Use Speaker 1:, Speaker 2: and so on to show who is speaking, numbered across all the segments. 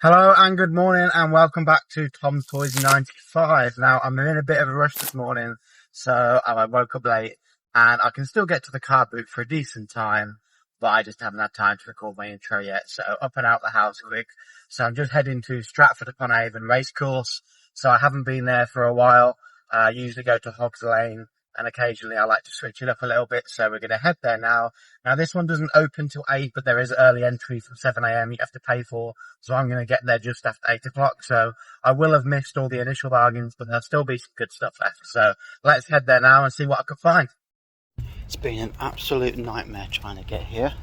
Speaker 1: Hello and good morning and welcome back to Tom's Toys 95. Now I'm in a bit of a rush this morning, so I woke up late and I can still get to the car boot for a decent time, but I just haven't had time to record my intro yet, so up and out the house quick. So I'm just heading to Stratford-upon-Avon Racecourse, so I haven't been there for a while. I usually go to Hogs Lane and occasionally I like to switch it up a little bit, so we're going to head there now. Now this one doesn't open till 8, but there is early entry from 7 AM you have to pay for, so I'm going to get there just after 8 o'clock, so I will have missed all the initial bargains, but there'll still be some good stuff left, so let's head there now and see what I can find.
Speaker 2: It's been an absolute nightmare trying to get here.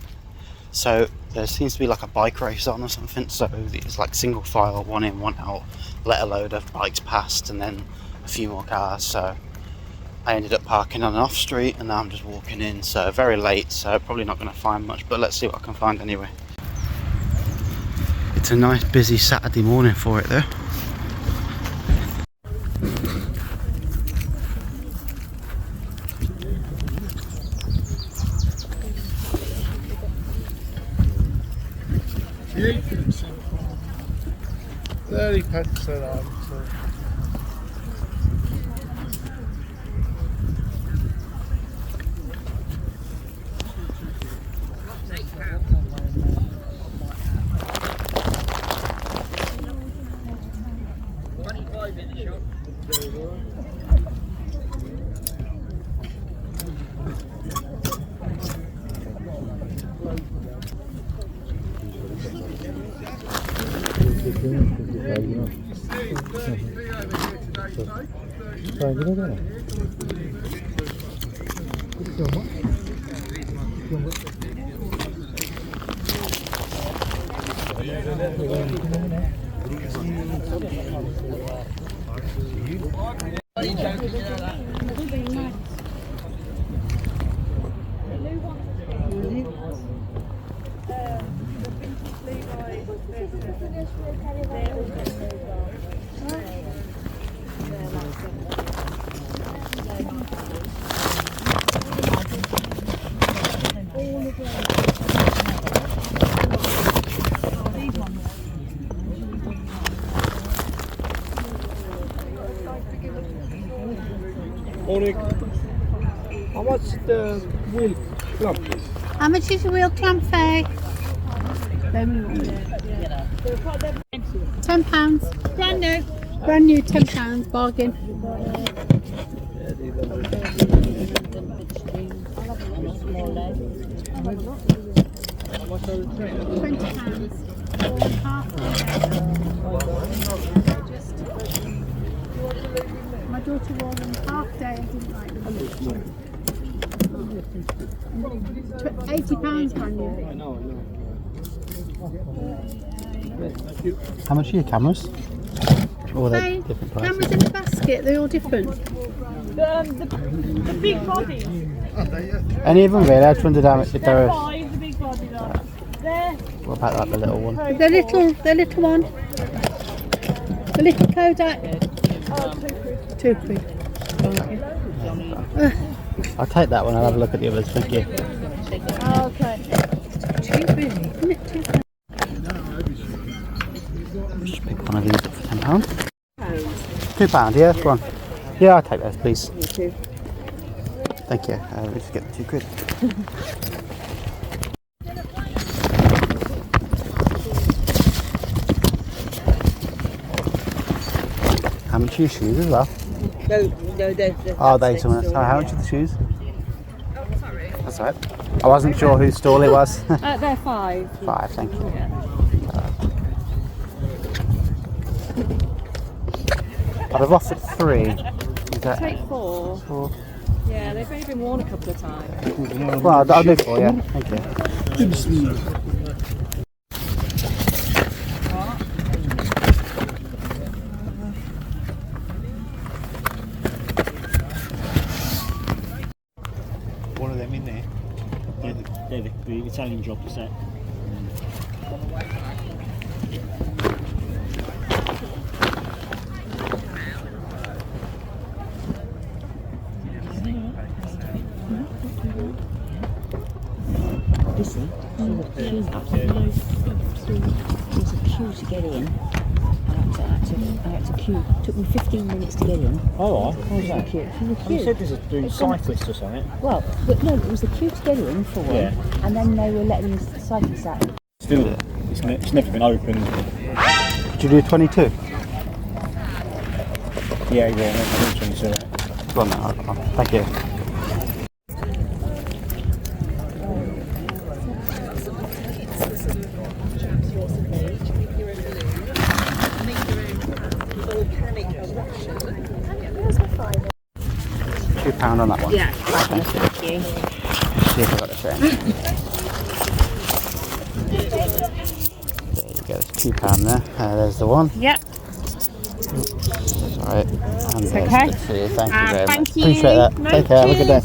Speaker 2: So there seems to be like a bike race on or something, so it's like single file, one in, one out, let a load of bikes past and then a few more cars, so I ended up parking on an off street and now I'm just walking in, so very late, so probably not going to find much, but let's see what I can find anyway. It's a nice busy Saturday morning for it though.
Speaker 1: £30 an hour.
Speaker 3: How much the wheel clamp is?
Speaker 4: How much is the wheel clamp, Faye? £10. Brand new. Brand new, £10. Bargain. £20. My daughter wore them half day and didn't like them. £80 brand new.
Speaker 3: I know.
Speaker 2: How much are your cameras? Or are they
Speaker 4: Hey,
Speaker 2: different prices?
Speaker 4: cameras in the basket, they're all different.
Speaker 5: The big bodies.
Speaker 2: Any of them really? I just wondered how much if
Speaker 5: They're
Speaker 2: they're...
Speaker 5: five, the big bodies are. They're
Speaker 2: What about like the little one?
Speaker 4: The little one. The little Kodak. £2.
Speaker 2: I'll take that one, I'll have a look at the others, thank you.
Speaker 5: okay.
Speaker 4: Cheap really, isn't it? £2.
Speaker 2: Just pick one of these up for £10. £2, yeah, go on. Yeah, I'll take those, please. Thank you. We'll just get the £2. How much are your shoes as well?
Speaker 5: No, they're
Speaker 2: Oh, they someone else. Oh, how much are the shoes? Oh, sorry. That's all right. I wasn't sure whose stall it was.
Speaker 5: they're five.
Speaker 2: 5, thank you.
Speaker 5: Yeah.
Speaker 2: I'd have offered 3. Is that
Speaker 5: Take 4.
Speaker 2: 4?
Speaker 5: Yeah, they've only been worn a couple of times.
Speaker 2: Well, I'll do 4, yeah. Thank you.
Speaker 6: One of them in there. They're the Italian job set.
Speaker 7: Listen, there's a queue to get in. in. I had to queue. It took me 15 minutes to get in.
Speaker 6: Oh, right. What was that?
Speaker 7: Queue. From the
Speaker 6: You
Speaker 7: queue.
Speaker 6: said there's a doing cyclists or something.
Speaker 7: Well, but no, it was the queue to get in for one,
Speaker 6: Yeah.
Speaker 7: and then they were letting the cyclists out.
Speaker 6: Still, it's never been open.
Speaker 2: Did you do 22?
Speaker 6: Yeah, I'm 22.
Speaker 2: Go on then, I'll come on. Thank you. £2 on that one.
Speaker 7: Yeah, thank you.
Speaker 2: See if I got the change. There you go, there's £2 there. There's the one.
Speaker 7: Yep.
Speaker 2: Sorry. And there's
Speaker 7: okay.
Speaker 2: the fee. Thank you very
Speaker 7: Thank
Speaker 2: much.
Speaker 7: you.
Speaker 2: Appreciate that.
Speaker 7: No,
Speaker 2: Take care. Have a good day.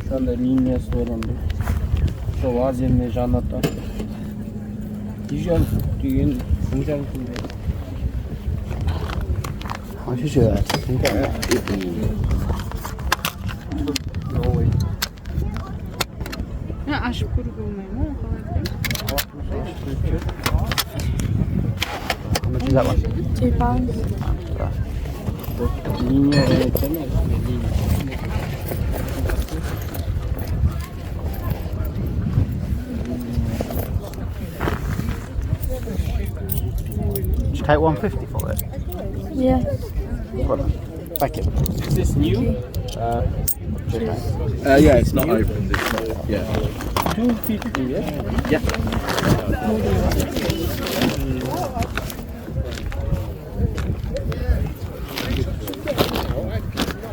Speaker 3: Шанда линия соронду. Сол Азияны жаната. Дижан деген функцион күнде.
Speaker 2: How should you do that?
Speaker 4: Ya aşık kuru bulmayayım.
Speaker 2: How much is that one?
Speaker 4: £2.
Speaker 3: Линия экен.
Speaker 2: Did you take 150 for it?
Speaker 4: Yeah.
Speaker 2: Well done. Thank you.
Speaker 3: Is this new?
Speaker 8: Yeah, it's not opened. It's not, yeah.
Speaker 3: 250, yeah?
Speaker 8: Yeah.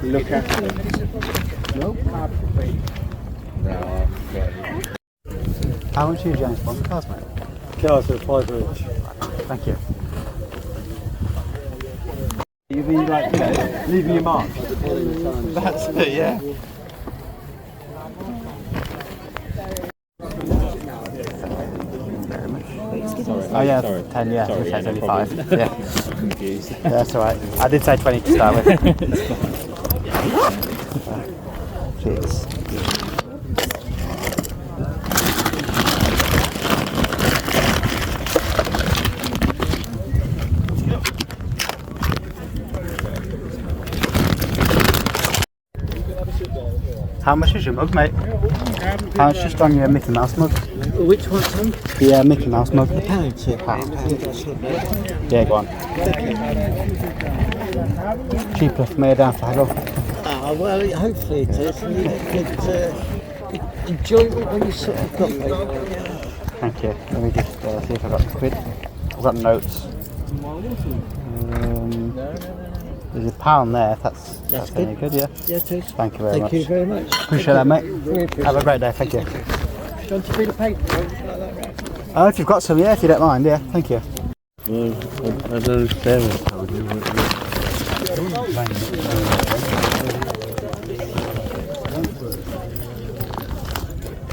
Speaker 3: Look at it. No card to pay.
Speaker 8: No,
Speaker 2: How much are you James Bond cars, mate?
Speaker 3: Cars are 5 each.
Speaker 2: Thank you.
Speaker 3: You've been like, leaving your mark.
Speaker 2: That's it, yeah. Oh yeah,
Speaker 6: Sorry.
Speaker 2: 10, yeah,
Speaker 6: Sorry,
Speaker 2: I
Speaker 6: yeah,
Speaker 2: said
Speaker 6: no
Speaker 2: only
Speaker 6: problem.
Speaker 2: 5. Yeah,
Speaker 6: Confused.
Speaker 2: yeah, that's alright. I did say 20 to start with. Cheers. How much is your mug, mate? How much just on your Mickey Mouse mug?
Speaker 3: Which one, Tom?
Speaker 2: The Mickey Mouse mug.
Speaker 3: £1.
Speaker 2: £1. Yeah, go on. Cheaper for me down for Haggle.
Speaker 3: Well, hopefully it is. And you could enjoy it when you sort of got it.
Speaker 2: Thank you. Let me just see if I got the quid. I've got notes. There's £1 there. If that's
Speaker 3: good.
Speaker 2: any good, yeah.
Speaker 3: Yeah, it is.
Speaker 2: Thank you very much.
Speaker 3: Thank you very much.
Speaker 2: Appreciate that, mate. Have a great day. Thank you.
Speaker 3: Do you want to read a paper?
Speaker 2: Oh, if you've got some, yeah, if you don't mind, yeah. Thank you.
Speaker 3: Well, I don't understand it.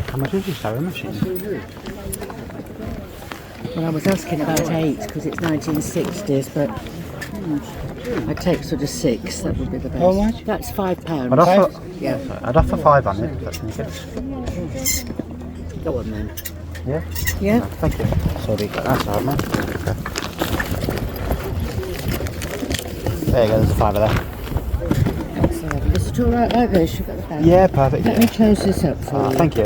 Speaker 2: How much is your sewing machine?
Speaker 7: Well, I was asking about 8 because it's 1960s, but I'd take sort of 6. That would be the best.
Speaker 3: How much?
Speaker 7: That's £5.
Speaker 2: I'd offer,
Speaker 7: Yeah.
Speaker 2: I'd offer 5 on it. If that's any good.
Speaker 7: Go on then.
Speaker 2: Yeah.
Speaker 7: Yeah.
Speaker 2: Thank you. Sorry, that's alright, mate. Okay. There you go. There's a £5 there.
Speaker 7: Is it all right like this? You've got the pen?
Speaker 2: Yeah, perfect.
Speaker 7: Let me close this up for you.
Speaker 2: Thank you.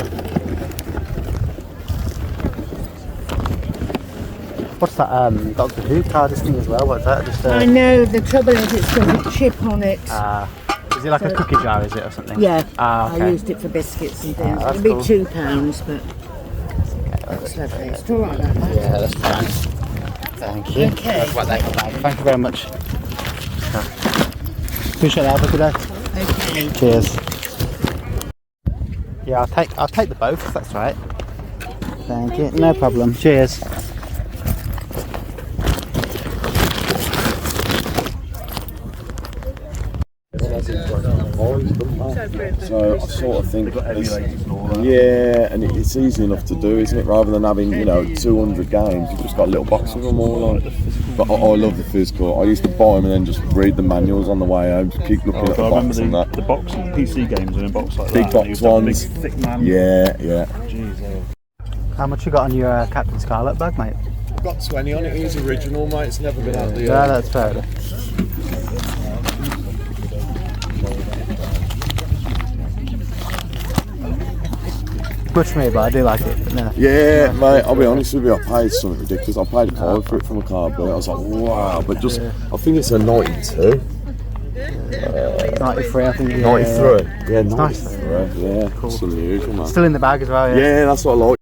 Speaker 2: What's that Doctor Who TARDIS thing as well? What's that? Just
Speaker 7: I know, the trouble is it's got a chip on it.
Speaker 2: is it like a cookie jar, is it, or something?
Speaker 7: Yeah,
Speaker 2: okay.
Speaker 7: I used it for biscuits and things.
Speaker 2: that's
Speaker 7: It'll be
Speaker 2: cool.
Speaker 7: £2, but that's lovely. It's all right like that.
Speaker 2: Yeah, that's fine. Thank you.
Speaker 7: Okay.
Speaker 2: That's what they got like. Thank you very much. Appreciate that. Have a good day.
Speaker 7: Okay.
Speaker 2: Cheers. Yeah, I'll take the both if that's right. Thank you. No problem. Cheers.
Speaker 8: So I sort of think, yeah, and it's easy enough to do, isn't it? Rather than having 200 games, you've just got a little box of them all on. But I love the physical. I used to buy them and then just read the manuals on the way home. Just keep looking at the box and that.
Speaker 6: The box PC games in a box like
Speaker 8: Big
Speaker 6: that.
Speaker 8: box
Speaker 6: You used to have
Speaker 8: ones.
Speaker 6: Big, thick manual.
Speaker 8: Yeah.
Speaker 6: Jeez,
Speaker 2: How much you got on your Captain Scarlet bag, mate?
Speaker 8: got 20 on it. It's original, mate. It's never been out the.
Speaker 2: Yeah, that's fair enough. Good for me, but I do like it. But no.
Speaker 8: Yeah, mate. I'll be honest with you. I paid something ridiculous. I paid a card for it from a car, but I was like, wow. But just, I think it's a 92.
Speaker 2: 93, I think. Yeah,
Speaker 8: 93. Yeah, 93.
Speaker 2: nice.
Speaker 8: Yeah, cool. It's unusual, man.
Speaker 2: Still in the bag as well.
Speaker 8: Yeah, that's what I like.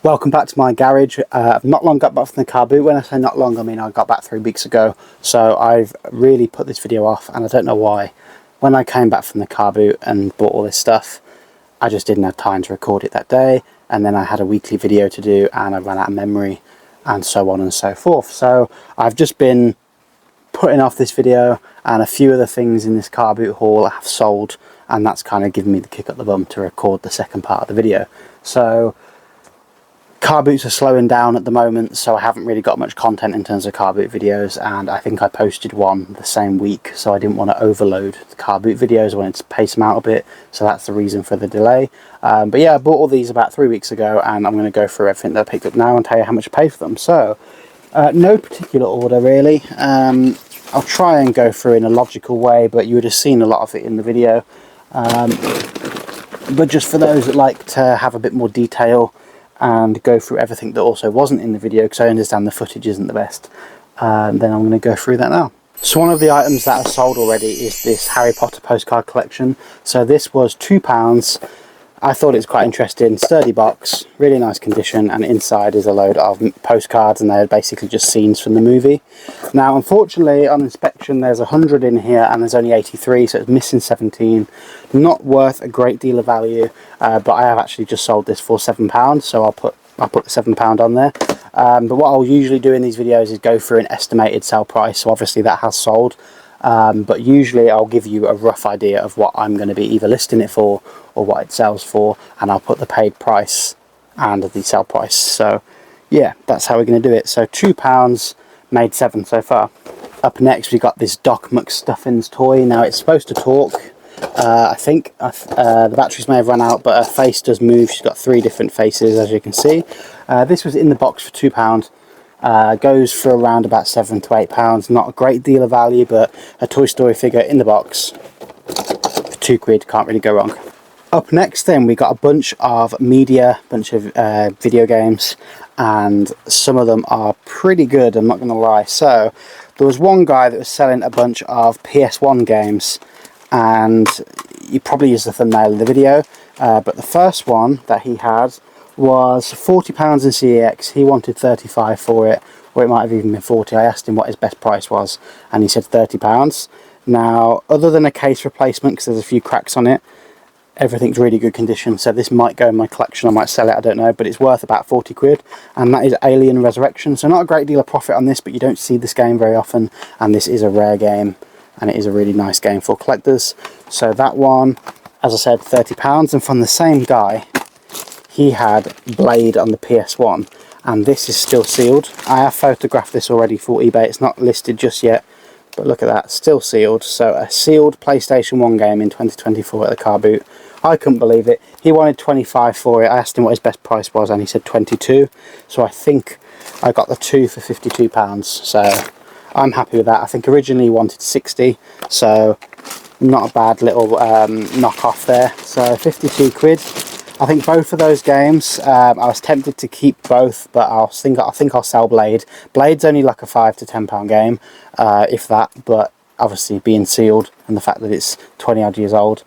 Speaker 2: Welcome back to my garage. I've not long got back from the car boot. When I say not long, I mean I got back 3 weeks ago. So I've really put this video off, and I don't know why. When I came back from the car boot and bought all this stuff, I just didn't have time to record it that day. And then I had a weekly video to do, and I ran out of memory, and so on and so forth. So I've just been putting off this video, and a few of the things in this car boot haul I have sold, and that's kind of given me the kick up the bum to record the second part of the video. So car boots are slowing down at the moment, so I haven't really got much content in terms of car boot videos, and I think I posted one the same week, so I didn't want to overload the car boot videos. I wanted to pace them out a bit, so that's the reason for the delay. But yeah, I bought all these about 3 weeks ago, and I'm going to go through everything that I picked up now and tell you how much I paid for them. So no particular order really. I'll try and go through in a logical way, but you would have seen a lot of it in the video. But just for those that like to have a bit more detail and go through everything that also wasn't in the video, because I understand the footage isn't the best, then I'm going to go through that now. So one of the items that I've sold already is this Harry Potter postcard collection. So this was £2. I thought it was quite interesting. Sturdy box, really nice condition, and inside is a load of postcards, and they're basically just scenes from the movie. Now unfortunately on inspection there's 100 in here and there's only 83, so it's missing 17. Not worth a great deal of value, but I have actually just sold this for £7, so I'll put the £7 on there. But what I'll usually do in these videos is go through an estimated sell price, so obviously that has sold. But usually I'll give you a rough idea of what I'm going to be either listing it for or what it sells for, and I'll put the paid price and the sell price. So yeah, that's how we're going to do it. So £2, made 7 so far. Up next we got this Doc McStuffins toy. Now it's supposed to talk. I think the batteries may have run out, but her face does move. She's got 3 different faces, as you can see. This was in the box for £2. Goes for around about £7 to £8. Not a great deal of value, but a Toy Story figure in the box for £2. Can't really go wrong. Up next then we got a bunch of media, bunch of video games, and some of them are pretty good, I'm not going to lie. So there was one guy that was selling a bunch of PS1 games, and you probably used the thumbnail in the video, but the first one that he had was £40 in CEX. He wanted 35 for it, or it might have even been 40. I asked him what his best price was, and he said £30. Now, other than a case replacement, because there's a few cracks on it, everything's really good condition, so this might go in my collection. I might sell it, I don't know, but it's worth about £40, and that is Alien Resurrection. So not a great deal of profit on this, but you don't see this game very often, and this is a rare game, and it is a really nice game for collectors. So that one, as I said, £30. And from the same guy, he had Blade on the PS1, and this is still sealed. I have photographed this already for eBay. It's not listed just yet, but look at that, still sealed. So a sealed PlayStation 1 game in 2024 at the car boot. I couldn't believe it. He wanted 25 for it. I asked him what his best price was, and he said 22. So I think I got the 2 for £52. So I'm happy with that. I think originally he wanted 60, so not a bad little knockoff there. So £52. I think both of those games, I was tempted to keep both, but I think I'll sell Blade. Blade's only like a £5 to £10 game, if that, but obviously being sealed and the fact that it's 20 odd years old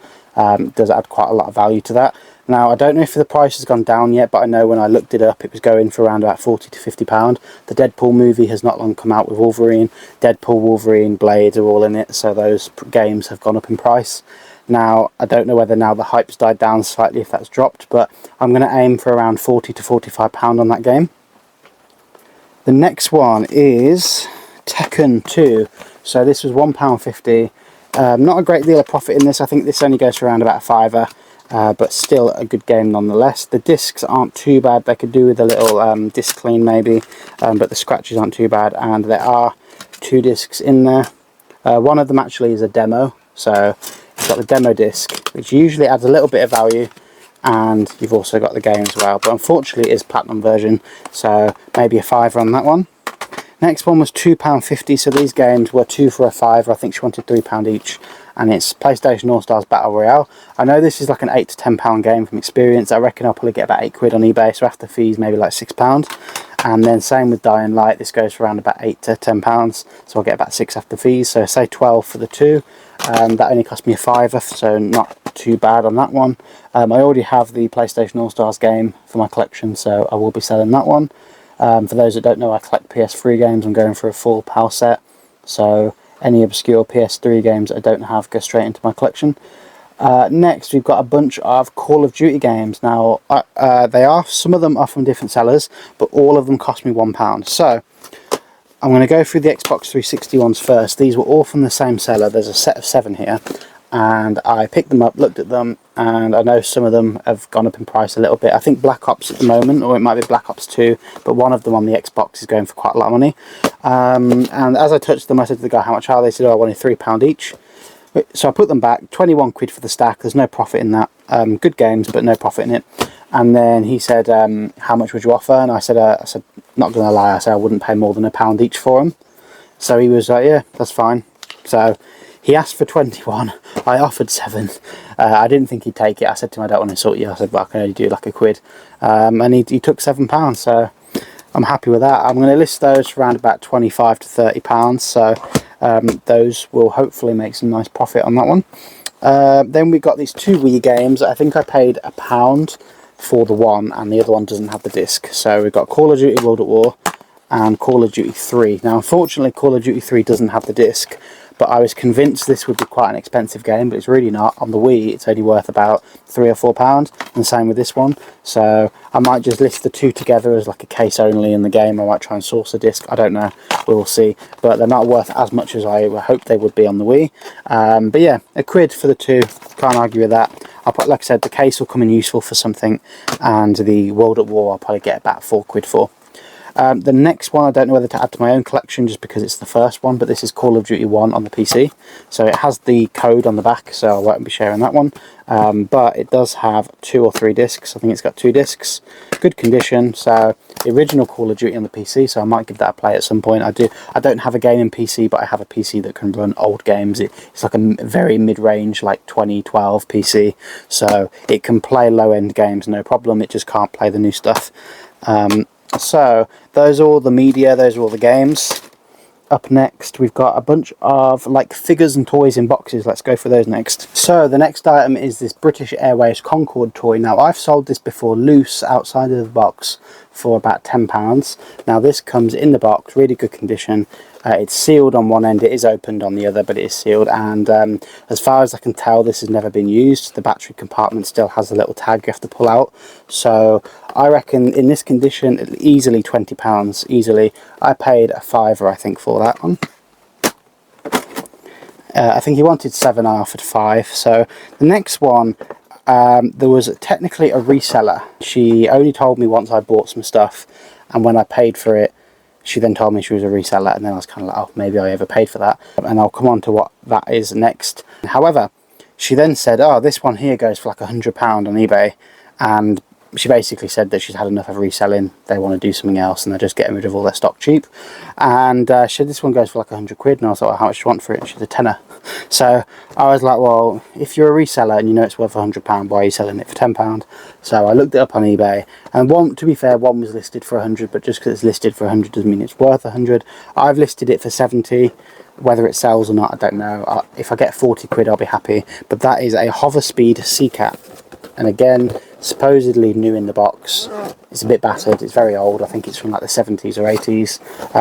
Speaker 2: does add quite a lot of value to that. Now I don't know if the price has gone down yet, but I know when I looked it up it was going for around about £40 to £50. The Deadpool movie has not long come out with Wolverine. Deadpool, Wolverine, Blade are all in it, so those games have gone up in price. Now, I don't know whether now the hype's died down slightly, if that's dropped, but I'm going to aim for around £40 to £45 on that game. The next one is Tekken 2. So this was £1.50. Not a great deal of profit in this. I think this only goes for around about a £5. but still a good game nonetheless. The discs aren't too bad. They could do with a little disc clean maybe, but the scratches aren't too bad, and there are 2 discs in there. One of them actually is a demo, so you've got the demo disc, which usually adds a little bit of value, and you've also got the game as well, but unfortunately it is platinum version, so maybe a £5 on that one. Next one was £2.50, so these games were 2 for a £5. I think she wanted £3 each, and it's PlayStation All Stars Battle Royale. I know this is like an £8 to £10 game from experience. I reckon I'll probably get about £8 on eBay, so after fees maybe like £6. And then same with Dying Light, this goes for around about £8 to £10, so I'll get about 6 after fees, so say 12 for the 2. That only cost me a £5, so not too bad on that one. I already have the PlayStation All Stars game for my collection, so I will be selling that one. For those that don't know, I collect PS3 games. I'm going for a full PAL set, so any obscure PS3 games I don't have go straight into my collection. Next, we've got a bunch of Call of Duty games. Now, some of them are from different sellers, but all of them cost me £1. So, I'm going to go through the Xbox 360 ones first. These were all from the same seller. There's a set of 7 here, and I picked them up, looked at them, and I know some of them have gone up in price a little bit. I think Black Ops at the moment, or it might be Black Ops 2, but one of them on the Xbox is going for quite a lot of money. And as I touched them, I said to the guy, how much are they? They said, oh, I wanted £3 each. So I put them back, 21 quid for the stack. There's no profit in that. Good games, but no profit in it. And then he said, how much would you offer? And I said, not going to lie, I said I wouldn't pay more than £1 each for them. So he was like, yeah, that's fine. So he asked for 21. I offered 7. I didn't think he'd take it. I said to him, I don't want to insult you. I said, but I can only do like £1. And he took £7. So I'm happy with that. I'm going to list those for around about £25 to £30. So those will hopefully make some nice profit on that one. Then we got these 2 Wii games. I think I paid £1 for the one, and the other one doesn't have the disc. So we've got Call of Duty World at War and Call of Duty 3. Now unfortunately Call of Duty 3 doesn't have the disc, but I was convinced this would be quite an expensive game, but it's really not. On the Wii it's only worth about £3 or £4, and same with this one. So I might just list the 2 together as like a case only in the game. I might try and source a disc, I don't know, we'll see, but they're not worth as much as I hoped they would be on the Wii. But yeah, £1 for the 2, can't argue with that. Like I said, the case will come in useful for something, and the World at War I'll probably get about £4 for. The next one I don't know whether to add to my own collection just because it's the first one, but this is Call of Duty 1 on the PC. So it has the code on the back, so I won't be sharing that one. But it does have 2 or 3 discs. I think it's got 2 discs. Good condition. So the original Call of Duty on the PC, so I might give that a play at some point. I don't have a gaming PC, but I have a PC that can run old games. It's like a very mid-range, like 2012 PC. So it can play low-end games, no problem. It just can't play the new stuff. So those are all the media, those are all the games. Up next we've got a bunch of like figures and toys in boxes. Let's go for those next. So the next item is this British Airways Concorde toy. Now I've sold this before loose outside of the box for about £10. Now this comes in the box, really good condition. It's sealed on one end, it is opened on the other, but it is sealed, and as far as I can tell this has never been used. The battery compartment still has a little tag you have to pull out, so I reckon in this condition easily £20, easily. I paid a £5 I think for that one. I think he wanted 7, I offered 5. So the next one, there was technically a reseller. She only told me once I bought some stuff, and when I paid for it she then told me she was a reseller, and then I was kind of like, oh, maybe I overpaid for that, and I'll come on to what that is next. However, she then said, oh, this one here goes for like £100 on eBay, and she basically said that she's had enough of reselling, they want to do something else, and they're just getting rid of all their stock cheap. And she said this one goes for like £100, and I was like, well, how much do you want for it? And she said a tenner. So I was like, well, if you're a reseller and you know it's worth £100, why are you selling it for £10? So I looked it up on eBay, and one, to be fair, one was listed for 100, but just because it's listed for 100 doesn't mean it's worth 100. I've listed it for 70. Whether it sells or not, I don't know. If I get £40, I'll be happy. But that is a Hover Speed Sea Cat, and again, supposedly new in the box. It's a bit battered, it's very old. I think it's from like the 70s or 80s.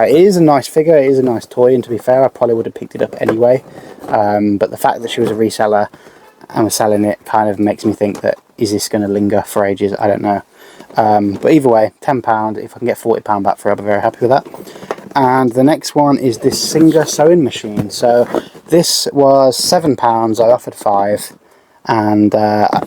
Speaker 2: It is a nice figure, it is a nice toy, and to be fair I probably would have picked it up anyway, but the fact that she was a reseller and was selling it kind of makes me think that, is this going to linger for ages? I don't know. But either way, £10, if I can get £40 back for it, I'll be very happy with that. And the next one is this Singer sewing machine. So this was £7, I offered 5, and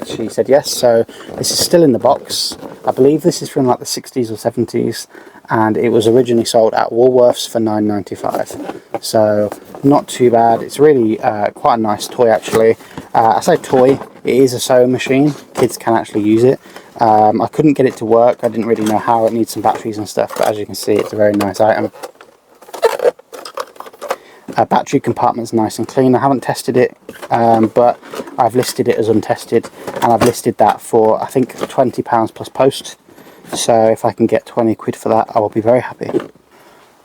Speaker 2: she said yes. So this is still in the box. I believe this is from like the 60s or 70s, and it was originally sold at Woolworths for $9.95. So not too bad. It's really quite a nice toy actually. I say toy, it is a sewing machine. Kids can actually use it. I couldn't get it to work. I didn't really know how. It needs some batteries and stuff, but as you can see, it's a very nice item. Battery compartment's nice and clean. I haven't tested it, but I've listed it as untested, and I've listed that for I think £20 plus post. So if I can get 20 quid for that, I will be very happy.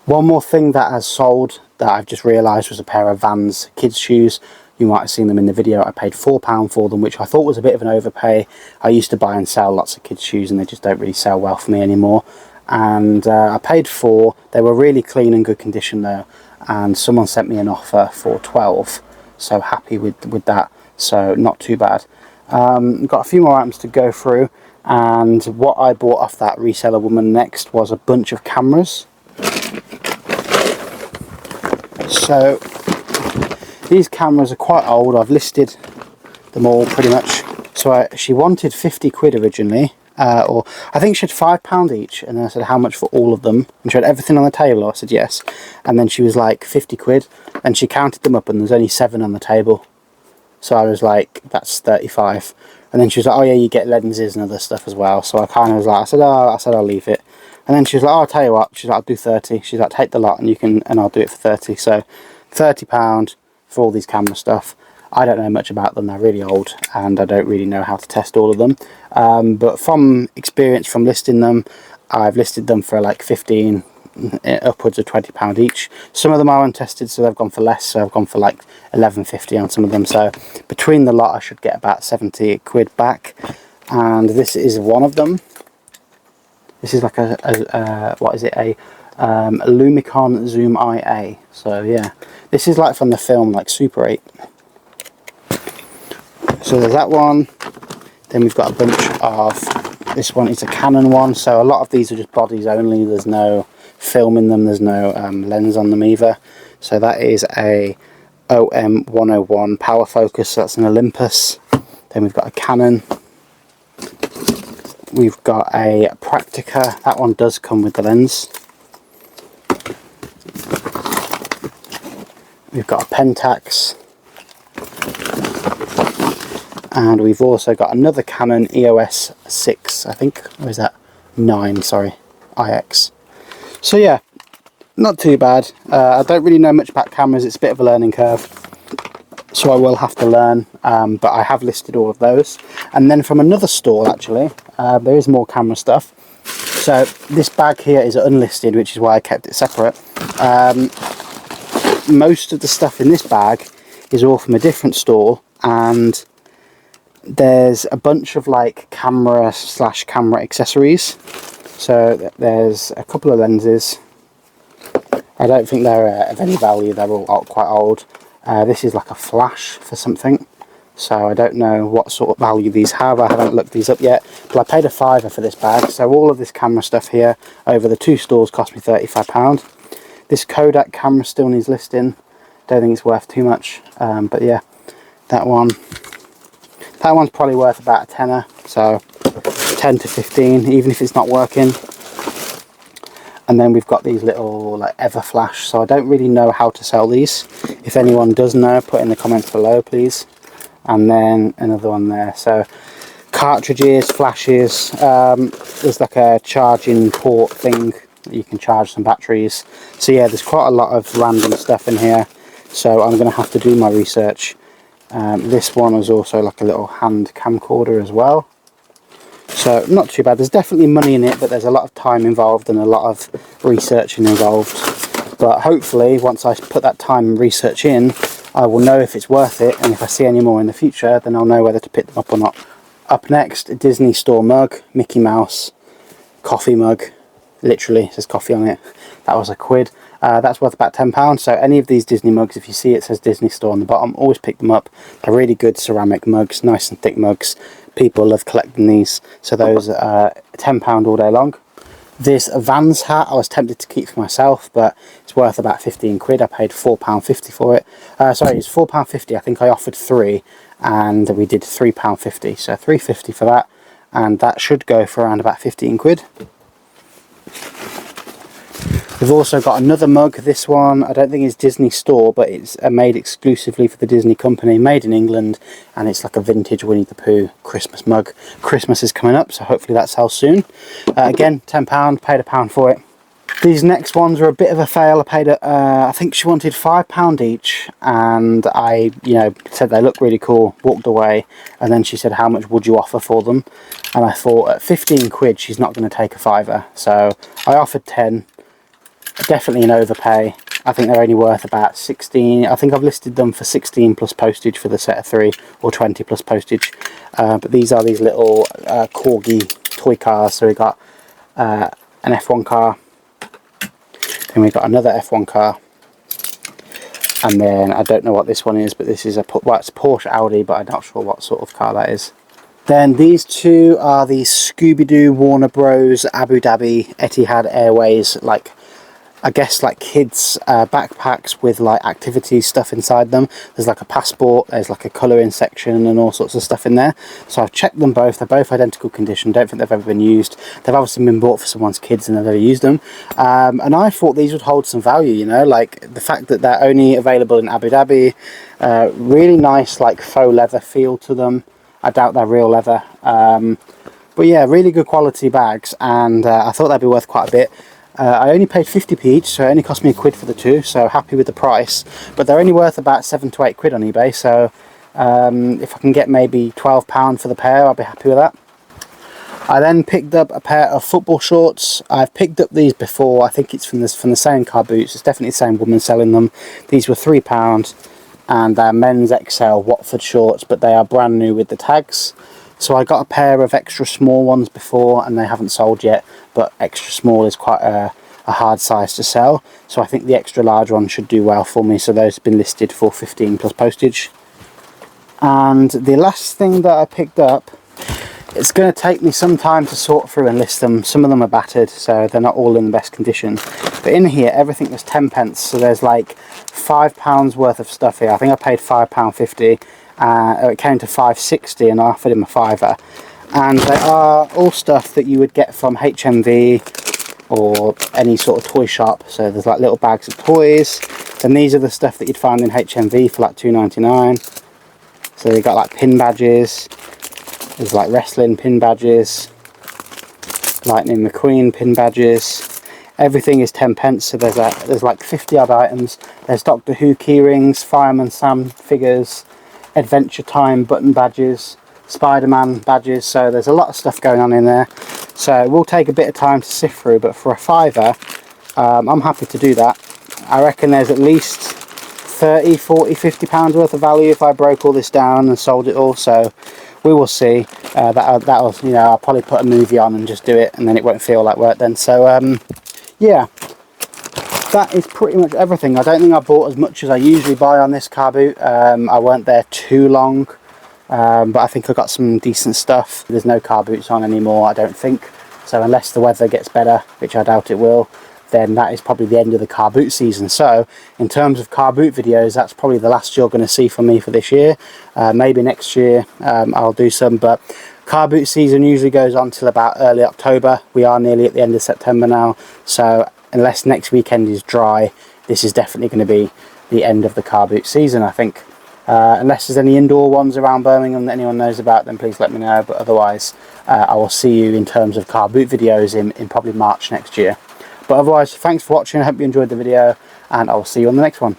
Speaker 2: One more thing that has sold that I've just realised was a pair of Vans kids shoes. You might have seen them in the video. I paid £4 for them, which I thought was a bit of an overpay. I used to buy and sell lots of kids shoes, and they just don't really sell well for me anymore. And I paid £4. They were really clean and good condition though, and someone sent me an offer for £12. So happy with that. So not too bad. Got a few more items to go through, and what I bought off that reseller woman next was a bunch of cameras. So these cameras are quite old. I've listed them all pretty much. So she wanted 50 quid originally, or I think she had £5 each, and then I said how much for all of them, and she had everything on the table. I said yes, and then she was like 50 quid, and she counted them up, and there's only 7 on the table. So I was like, that's 35. And then she was like, oh yeah, you get lenses and other stuff as well. So I kind of was like, I said I'll leave it. And then she was like, oh, I'll tell you what. She's like, I'll do 30. She's like, take the lot and I'll do it for 30. So £30 for all these camera stuff. I don't know much about them. They're really old, and I don't really know how to test all of them. But from experience from listing them, I've listed them for like 15, upwards of £20 each. Some of them are untested, so they've gone for less. So I've gone for like £11.50 on some of them. So between the lot, I should get about 70 quid back. And this is one of them. This is like what is it? A Lumicon Zoom IA. So yeah, this is like from the film like Super 8. So there's that one. Then we've got a bunch of, this one is a Canon one. So a lot of these are just bodies only. There's no film in them. There's no lens on them either. So that is a OM101 power focus. So that's an Olympus. Then we've got a Canon. We've got a Praktica. That one does come with the lens. We've got a Pentax. And we've also got another Canon EOS 6, I think. Or is that 9? Sorry, IX. So yeah, not too bad. I don't really know much about cameras. It's a bit of a learning curve, so I will have to learn. But I have listed all of those. And then from another stall, actually, there is more camera stuff. So this bag here is unlisted, which is why I kept it separate. Most of the stuff in this bag is all from a different store, and there's a bunch of like camera accessories. So there's a couple of lenses. I don't think they're of any value. They're all quite old. This is like a flash for something. So I don't know what sort of value these have. I haven't looked these up yet. But I paid a £5 for this bag. So all of this camera stuff here over the 2 stores cost me £35. This Kodak camera still needs listing. Don't think it's worth too much. But yeah, that one's probably worth about a tenner. So 10 to 15, even if it's not working. And then we've got these little like Everflash. So I don't really know how to sell these. If anyone does know, put in the comments below, please. And then another one there. So cartridges, flashes. There's like a charging port thing that you can charge some batteries. So yeah, there's quite a lot of random stuff in here. So I'm going to have to do my research. This one is also like a little hand camcorder as well. So not too bad. There's definitely money in it, but there's a lot of time involved and a lot of researching involved. But hopefully once I put that time and research in, I will know if it's worth it, and if I see any more in the future, then I'll know whether to pick them up or not. Up next, a Disney Store mug, Mickey Mouse coffee mug. Literally says coffee on it. That was £1. That's worth about £10. So any of these Disney mugs, if you see it says Disney Store on the bottom, always pick them up. They're really good ceramic mugs, nice and thick mugs. People love collecting these. So those are £10 all day long. This Vans hat I was tempted to keep for myself, but it's worth about 15 quid. I paid £4.50 for it. Sorry, it's £4.50. I think I offered 3 and we did £3.50. So £3.50 for that, and that should go for around about 15 quid. We've also got another mug. This one, I don't think it's Disney store, but it's made exclusively for the Disney company, made in England, and it's like a vintage Winnie the Pooh Christmas mug. Christmas is coming up, so hopefully that sells soon. Again, £10, paid £1 for it. These next ones are a bit of a fail. I paid, I think she wanted £5 each, and I, said they look really cool, walked away, and then she said, how much would you offer for them? And I thought, at 15 quid, she's not going to take a fiver, so I offered 10. Definitely an overpay. I think they're only worth about 16. I think I've listed them for 16 plus postage for the set of 3, or 20 plus postage. But these are these little corgi toy cars. So we got an F1 car, then we got another F1 car, and then I don't know what this one is, but this is it's Porsche Audi, but I'm not sure what sort of car that is. Then these two are the Scooby-Doo Warner Bros Abu Dhabi Etihad Airways, like, I guess like kids backpacks with like activity stuff inside them. There's like a passport, there's like a colouring section and all sorts of stuff in there. So I've checked them both. They're both identical condition. Don't think they've ever been used. They've obviously been bought for someone's kids and they've never used them. And I thought these would hold some value, like the fact that they're only available in Abu Dhabi. Really nice like faux leather feel to them. I doubt they're real leather. But yeah, really good quality bags, and I thought they'd be worth quite a bit. I only paid 50p each, so it only cost me £1 for the two, so happy with the price. But they're only worth about 7 to 8 quid on eBay, so if I can get maybe £12 for the pair, I'll be happy with that. I then picked up a pair of football shorts. I've picked up these before. I think it's from the same car boots. It's definitely the same woman selling them. These were £3, and they're men's XL Watford shorts, but they are brand new with the tags. So I got a pair of extra small ones before, and they haven't sold yet, but extra small is quite a hard size to sell, so I think the extra large one should do well for me. So those have been listed for 15 plus postage. And the last thing that I picked up, it's going to take me some time to sort through and list them. Some of them are battered, so they're not all in the best condition, but in here everything was 10p, so there's like £5 worth of stuff here. I think I paid £5.50. It came to £5.60 and I offered him a fiver, and they are all stuff that you would get from HMV or any sort of toy shop. So there's like little bags of toys, and these are the stuff that you'd find in HMV for like £2.99. So they got like pin badges, there's like wrestling pin badges, Lightning McQueen pin badges. Everything is 10p, so there's like 50 odd items. There's Doctor Who key rings, Fireman Sam figures, Adventure Time button badges, Spider-Man badges, so there's a lot of stuff going on in there. So it will take a bit of time to sift through, but for a fiver, I'm happy to do that. I reckon there's at least 30, 40, 50 pounds worth of value if I broke all this down and sold it all, so we will see. That'll I'll probably put a movie on and just do it, and then it won't feel like work then. So yeah, that is pretty much everything. I don't think I bought as much as I usually buy on this car boot. I weren't there too long, but I think I got some decent stuff. There's no car boots on anymore, I don't think, so unless the weather gets better, which I doubt it will, then that is probably the end of the car boot season. So in terms of car boot videos, that's probably the last you're going to see from me for this year. Maybe next year I'll do some, but car boot season usually goes on till about early October. We are nearly at the end of September now, so unless next weekend is dry, this is definitely going to be the end of the car boot season, I think. Unless there's any indoor ones around Birmingham that anyone knows about, then please let me know, but otherwise I will see you in terms of car boot videos in probably March next year. But otherwise, thanks for watching. I hope you enjoyed the video, and I will see you on the next one.